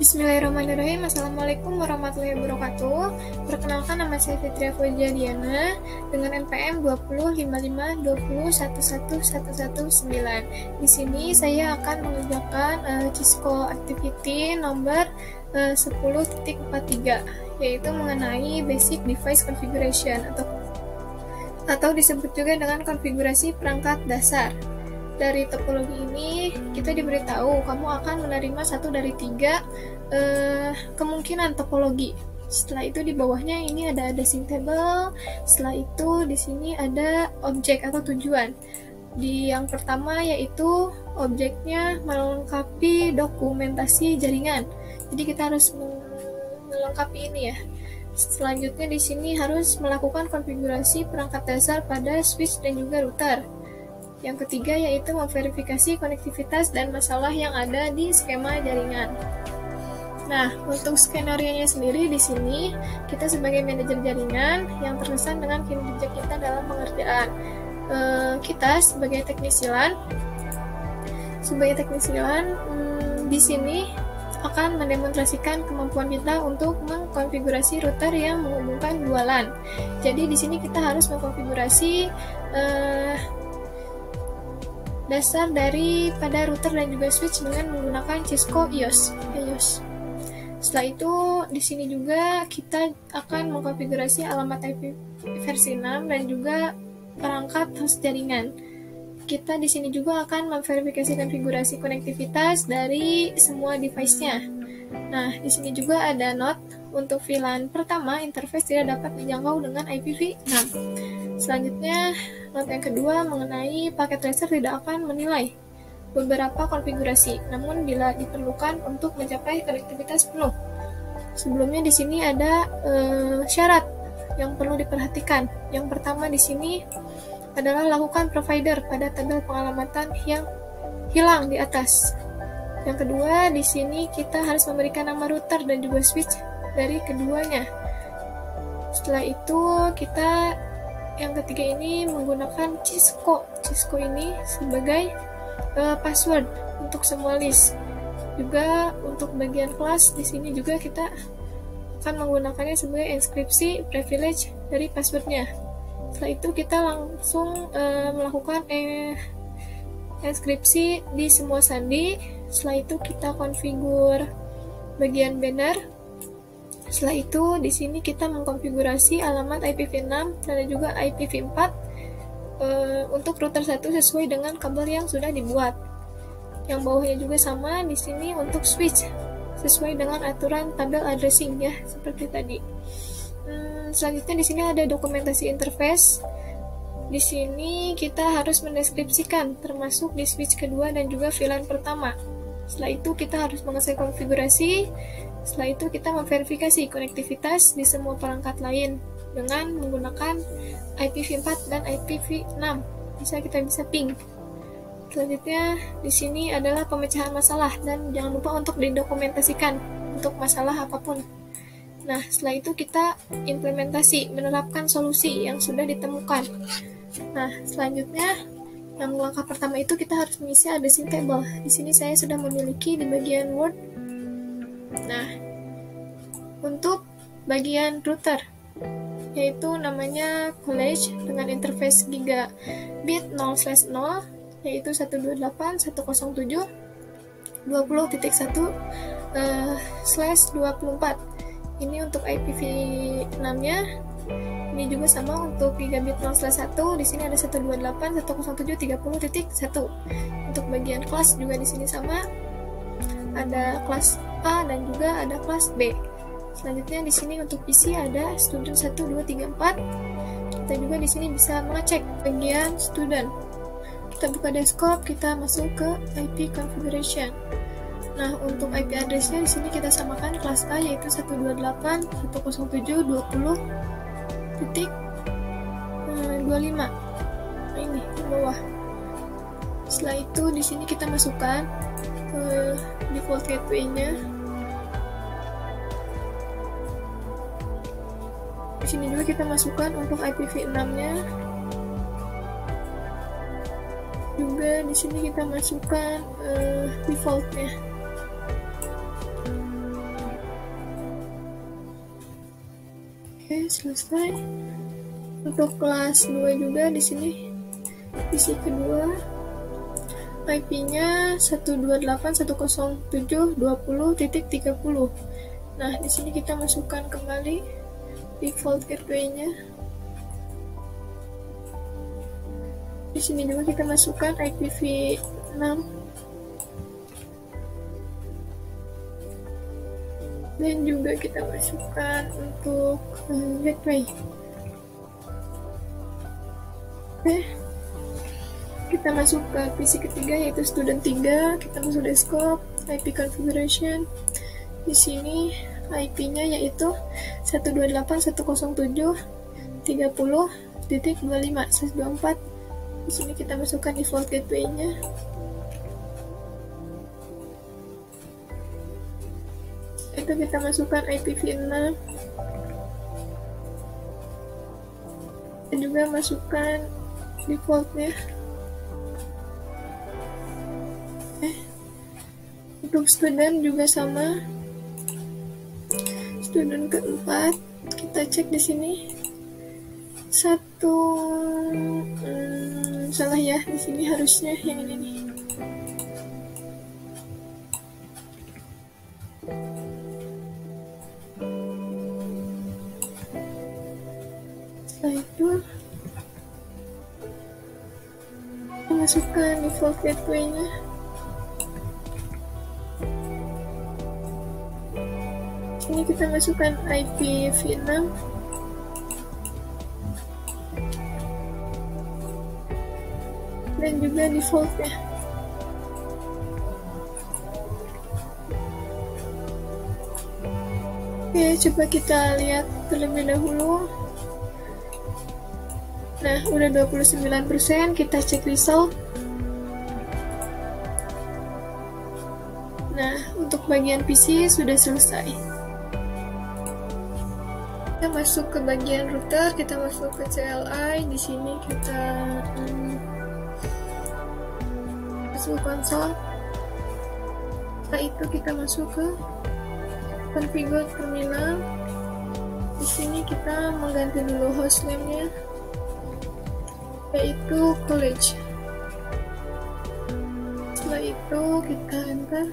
Bismillahirrahmanirrahim. Assalamualaikum warahmatullahi wabarakatuh. Perkenalkan, nama saya Fitria Fauziah Diana dengan NPM 205520111119. Di sini saya akan mengerjakan Cisco Activity nomor 10.43, yaitu mengenai Basic Device Configuration atau disebut juga dengan konfigurasi perangkat dasar. Dari topologi ini kita diberitahu kamu akan menerima satu dari 3 kemungkinan topologi. Setelah itu di bawahnya ini ada addressing table. Setelah itu di sini ada objek atau tujuan. Di yang pertama yaitu objeknya melengkapi dokumentasi jaringan. Jadi kita harus melengkapi ini ya. Selanjutnya di sini harus melakukan konfigurasi perangkat dasar pada switch dan juga router. Yang ketiga yaitu memverifikasi konektivitas dan masalah yang ada di skema jaringan. Nah, untuk skenario-nya sendiri di sini kita sebagai manajer jaringan yang terkesan dengan kinerja kita dalam pengerjaan. Kita sebagai teknisi LAN di sini akan mendemonstrasikan kemampuan kita untuk mengkonfigurasi router yang menghubungkan 2 LAN. Jadi di sini kita harus mengkonfigurasi dasar daripada router dan juga switch dengan menggunakan Cisco EOS. Setelah itu di sini juga kita akan mengkonfigurasi alamat IP versi 6 dan juga perangkat host jaringan. Kita di sini juga akan memverifikasi konfigurasi konektivitas dari semua device-nya. Nah, di sini juga ada note untuk VLAN pertama, interface tidak dapat dijangkau dengan IPv6. Selanjutnya, note yang kedua mengenai paket tracer tidak akan menilai beberapa konfigurasi, namun bila diperlukan untuk mencapai konektivitas penuh. Sebelumnya di sini ada syarat yang perlu diperhatikan. Yang pertama di sini adalah lakukan provider pada tabel pengalamatan yang hilang di atas. Yang kedua, di sini kita harus memberikan nama router dan juga switch dari keduanya. Setelah itu, kita yang ketiga ini menggunakan Cisco ini sebagai password untuk semua list. Juga untuk bagian kelas di sini juga kita akan menggunakannya sebagai inskripsi privilege dari passwordnya. Setelah itu kita langsung melakukan inskripsi di semua sandi. Setelah itu kita konfigur bagian banner. Setelah itu di sini kita mengkonfigurasi alamat IPv6 dan juga IPv4 untuk router 1 sesuai dengan kabel yang sudah dibuat. Yang bawahnya juga sama di sini untuk switch sesuai dengan aturan tabel addressing ya, seperti tadi. Selanjutnya di sini ada dokumentasi interface. Di sini kita harus mendeskripsikan termasuk di switch kedua dan juga VLAN pertama. Setelah itu kita harus mengeset konfigurasi. Setelah itu kita memverifikasi konektivitas di semua perangkat lain dengan menggunakan IPv4 dan IPv6. Bisa ping. Selanjutnya di sini adalah pemecahan masalah dan jangan lupa untuk didokumentasikan untuk masalah apapun. Nah, setelah itu kita implementasi, menerapkan solusi yang sudah ditemukan. Nah, selanjutnya yang langkah pertama itu kita harus mengisi addressing table. Di sini saya sudah memiliki di bagian Word. Nah, untuk bagian router, yaitu namanya college dengan interface gigabit 0/0, yaitu 128.1.20.1/24. Ini untuk IPv6-nya. Ini juga sama untuk gigabit 0/1. Di sini ada 128.107.30.1. Untuk bagian kelas juga di sini sama. Ada kelas A dan juga ada kelas B. Selanjutnya di sini untuk PC ada student 1, 2, 3, 4. Kita juga di sini bisa mengecek bagian student. Kita buka desktop, kita masuk ke IP configuration. Nah, untuk IP address-nya di sini kita samakan kelas A yaitu 128.107.20.25. Nah, ini di bawah. Setelah itu di sini kita masukkan default gateway-nya. Di sini juga kita masukkan untuk IPv6-nya. Juga di sini kita masukkan default-nya. selesai. Untuk kelas 2 juga di sini visi kedua IP-nya 128.107.20.30. Nah, di sini kita masukkan kembali default gateway-nya. Di sini juga kita masukkan IPv6. Dan juga kita masukkan untuk gateway. Oke. Kita masuk ke PC ketiga yaitu student 3, kita masuk desktop, IP configuration. Di sini IP-nya yaitu 128.107.30.25.124. Di sini kita masukkan default gateway-nya. Itu kita masukkan IPv6. Dan juga masukkan defaultnya. Untuk student juga sama. Student keempat, kita cek di sini. Salah ya, di sini harusnya yang ini nih. Setelah itu kita masukkan default gateway-nya. Ini kita masukkan IPv6 dan juga defaultnya. Oke, coba kita lihat terlebih dahulu. Nah, udah 29%, kita cek result. Nah, untuk bagian PC sudah selesai. Kita masuk ke bagian router, kita masuk ke CLI. Di sini kita masuk konsol. Setelah itu kita masuk ke configure terminal. Di sini kita mengganti dulu hostname-nya, yaitu college. Setelah itu kita enter.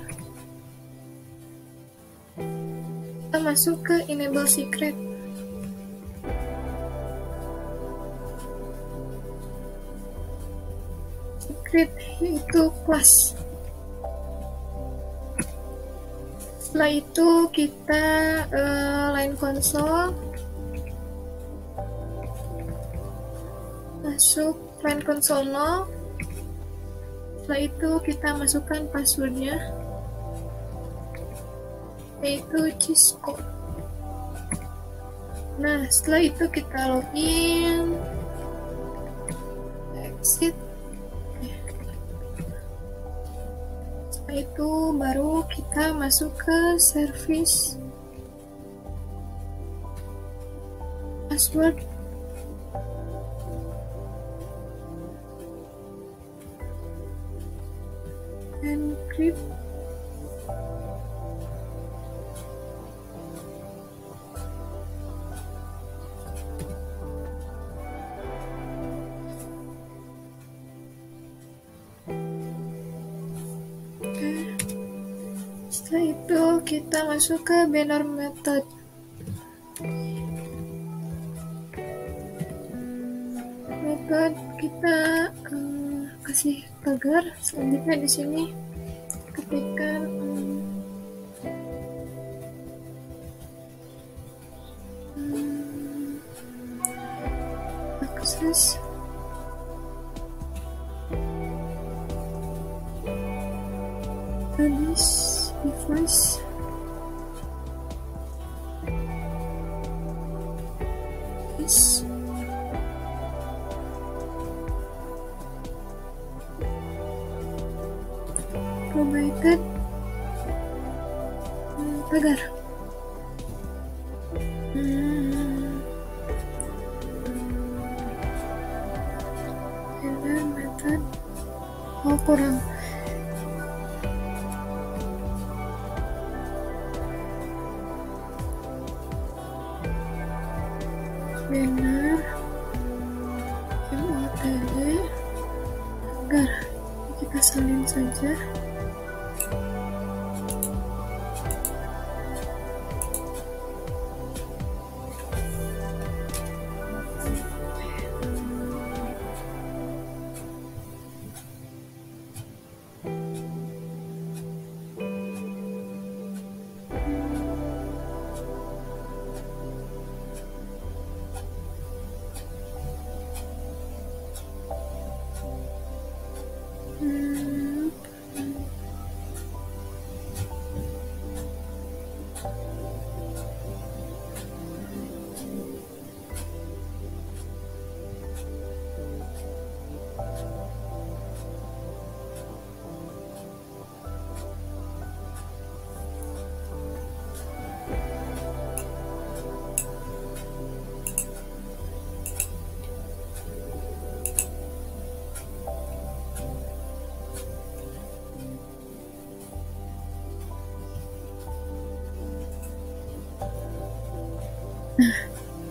Kita masuk ke enable secret. Yaitu class. Setelah itu kita line console, masuk line console 0. Setelah itu kita masukkan passwordnya, yaitu Cisco. Nah, setelah itu kita login, exit. Itu baru kita masuk ke service, password, encrypt, setelah itu kita masuk ke banner method. Method kita kasih tagar. Selanjutnya di sini ketikkan akses this device. This provided tagar. Method kurang. salin saja.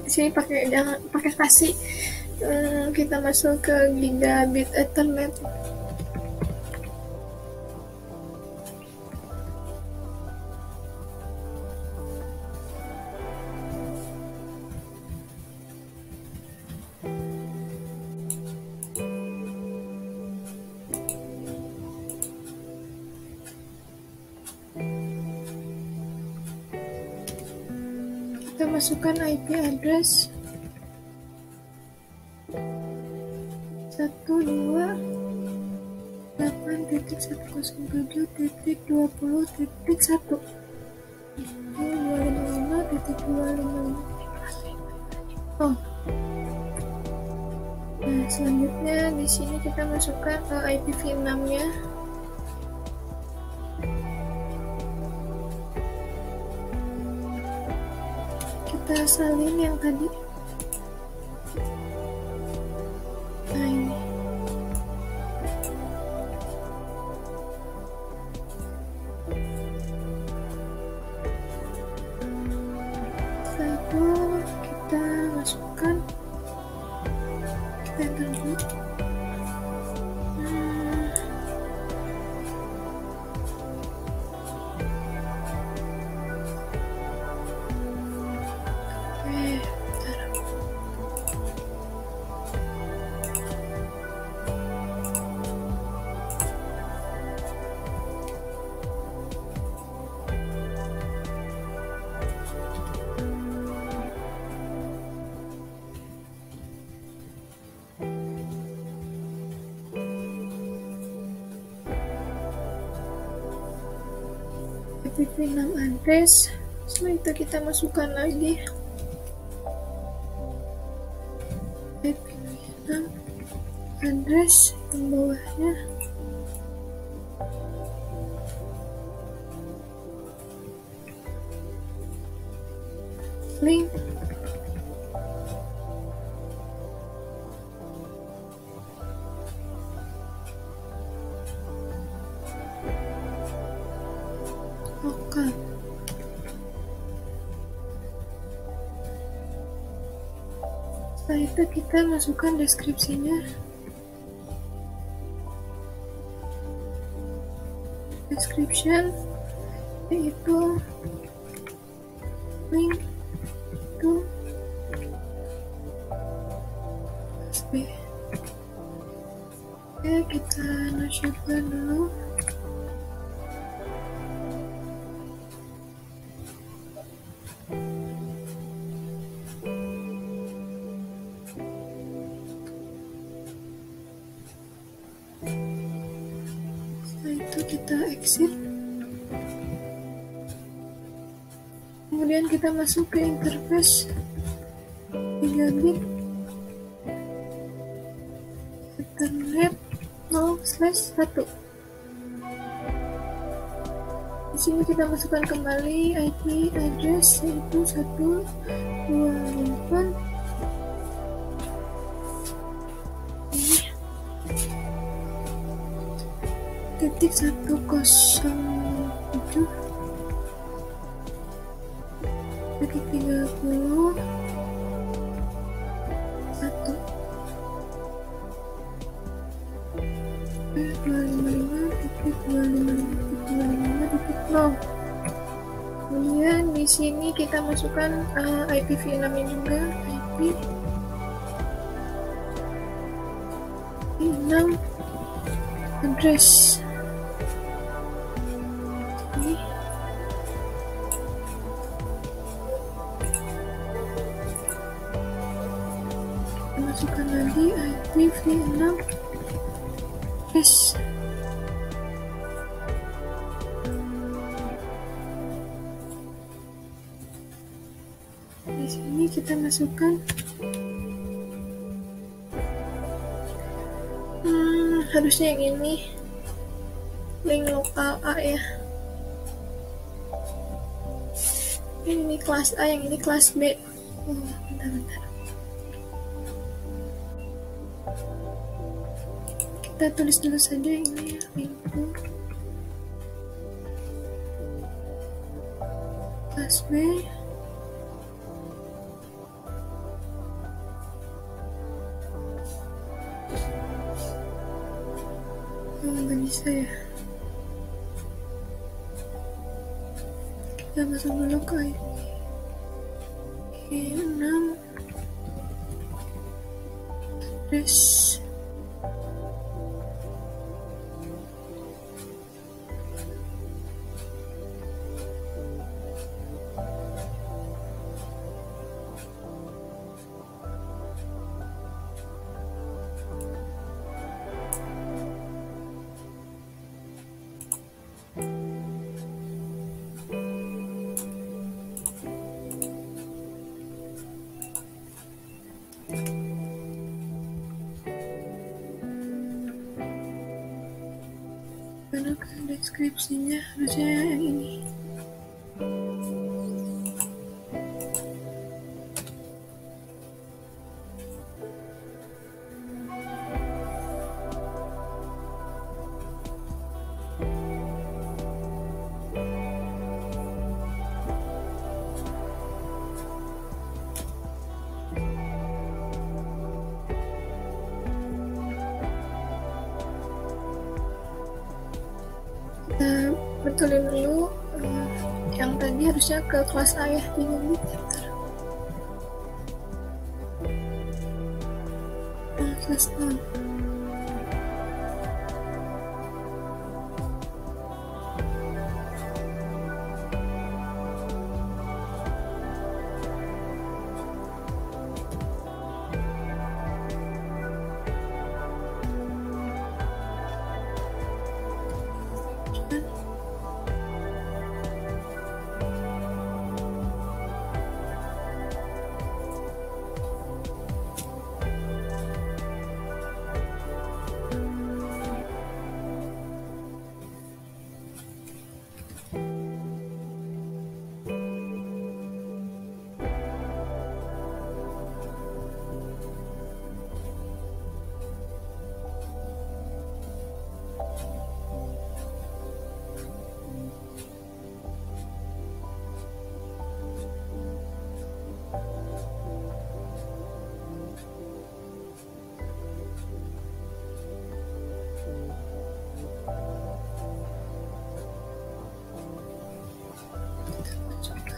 Di sini jangan pakai kasih, kita masuk ke gigabit Ethernet. Kita masukkan IP address 128.107.20.255.255. Oh. Nah, selanjutnya di sini kita masukkan IPv6-nya. Kita salin yang tadi. Nah, ini. Setelah itu kita masukkan, kita enter dulu. IPv6 address. Setelah itu kita masukkan lagi IPv6 address yang bawahnya. Link. Oke. Setelah itu kita masukkan deskripsinya. Description yaitu link to USB. Oke, kita nonaktifkan dulu. Kita exit, kemudian kita masuk ke interface gigabit Ethernet 0/1. Di sini kita masukkan kembali IP address yaitu 128 titik 107 titik 31. 255.255.255.0. Kemudian di sini kita masukkan IPv6 nya juga, IPv6 address. Ini kita masukkan lagi IPv6 address. Di sini kita masukkan harusnya yang ini, link lokal A ya. Ini kelas A, yang ini kelas B. Bentar. Kita tulis dulu saja ini ya, info kelas B. Nggak bisa ya. Kita masuk dulu ke IP6 address. Karena ke deskripsinya harusnya yang ini. Kita betulin dulu yang tadi harusnya ke kelas A ya, bingung kelas A.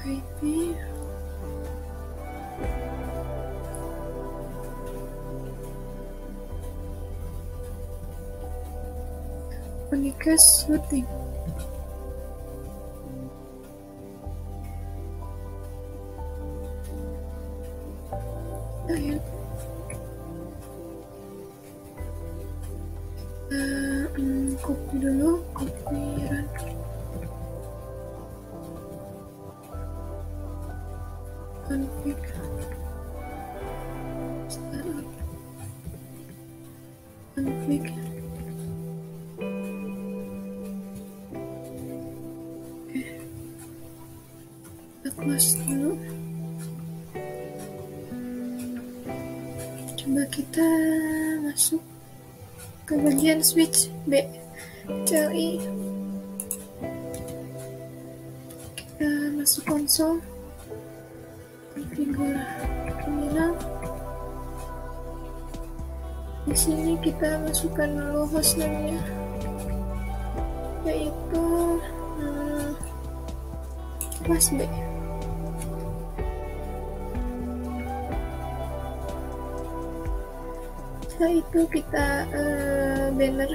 IP Unicast routing. Ya. Copy dulu, copy run. Config startup config kita close dulu. Coba kita masuk ke bagian switch B CLI. Kita masuk konsol, konfigur terminal, Di sini kita masukkan dulu hostname-nya, yaitu kelas B. Setelah itu kita banner.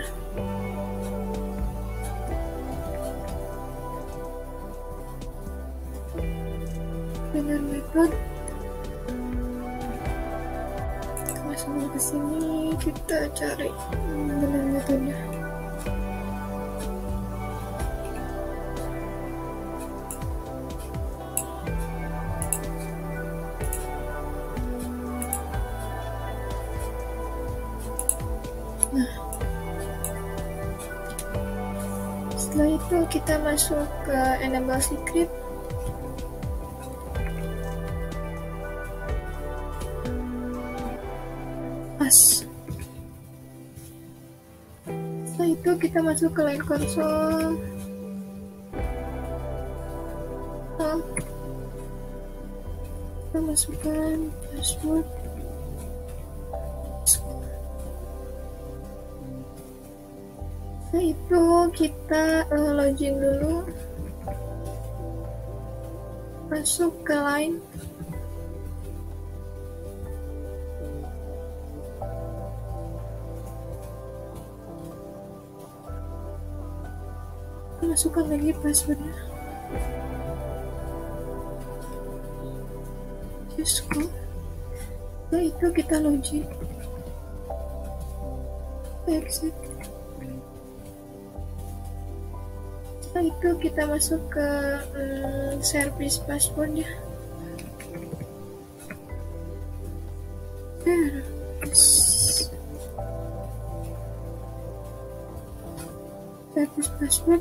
Banner method. Masuk ke sini, kita cari banner methodenya. Nah, setelah itu kita masuk ke enable secret. Pas. Setelah itu kita masuk ke line console. Kita masukkan password. Setelah itu kita login dulu, masuk ke line, masukkan lagi passwordnya. Cisco. Setelah itu kita login, exit. Setelah itu kita masuk ke service password ya. Service password.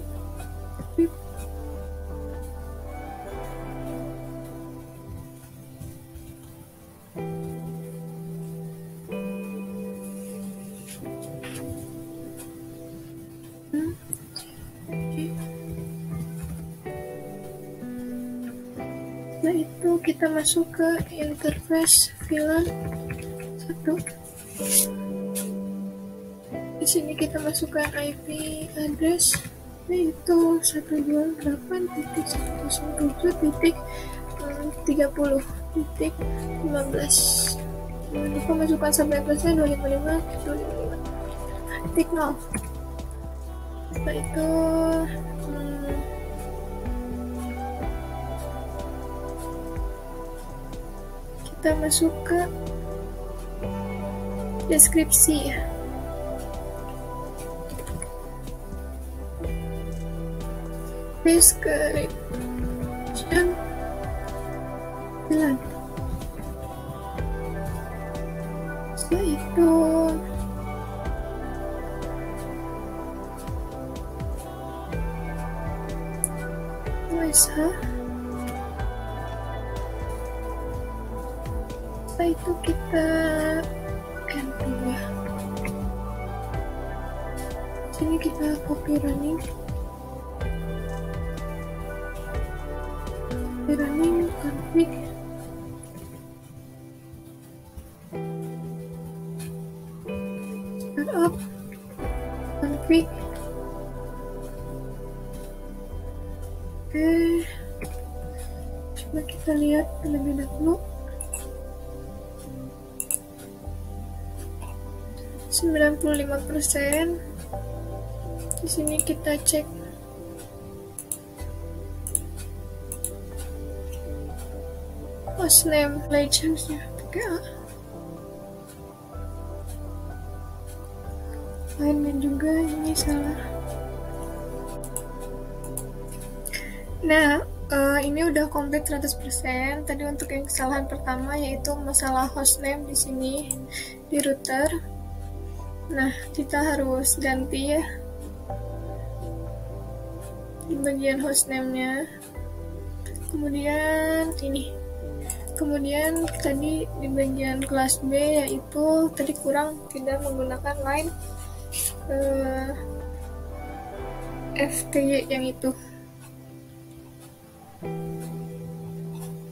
Setelah itu kita masuk ke interface VLAN 1. Di sini kita masukkan IP address, yaitu 128.167.30.15. Jangan lupa masukkan sampai plusnya 255.0. Setelah itu kita masuk ke deskripsi ya. Description 9. Setelah itu USH. Setelah itu kita enter ya. Sini kita copy running. Running config startup config. Oke, coba kita lihat terlebih dahulu. 95%. Di sini kita cek hostname legends-nya pakai A. Lainnya juga ini salah. Nah, ini udah komplit 100%. Tadi untuk yang kesalahan pertama yaitu masalah hostname di sini di router. Nah, kita harus ganti ya di bagian hostname-nya. Kemudian ini. Kemudian tadi di bagian kelas B yaitu tadi kurang tidak menggunakan line FTY yang itu.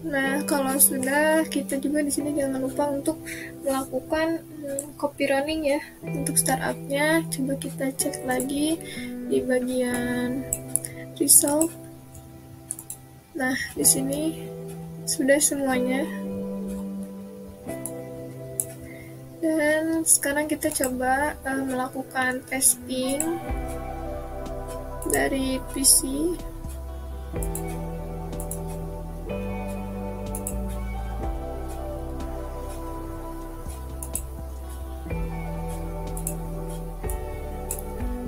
Nah, kalau sudah, kita juga di sini jangan lupa untuk melakukan copy running ya untuk startupnya. Coba kita cek lagi di bagian result. Nah, di sini sudah semuanya. Dan sekarang kita coba melakukan testing dari PC.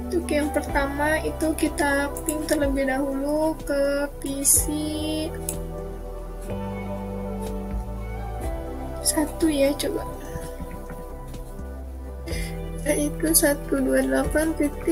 Untuk yang pertama itu kita ping terlebih dahulu ke PC 1 ya, coba. Yaitu 128.07.20.25.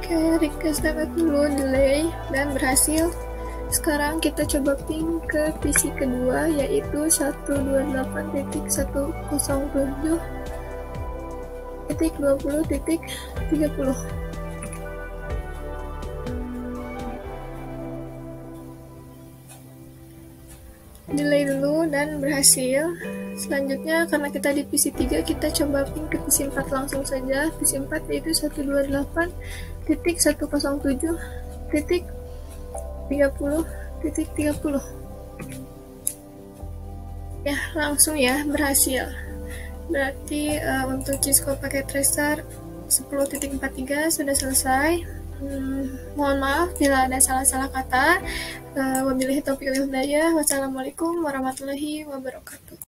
Oke, request dapat dulu delay dan berhasil. Sekarang kita coba ping ke PC kedua yaitu 128.107.20.30. Delay dulu dan berhasil. Selanjutnya karena kita di PC 3, kita coba ping ke PC 4 langsung saja. PC 4 yaitu 128.107.30.30. Ya, langsung ya, berhasil. Berarti untuk Cisco pakai tracer 10.43 sudah selesai. Mohon maaf bila ada salah-salah kata. Wabillahi taufiq wal hidayah. Wassalamualaikum warahmatullahi wabarakatuh.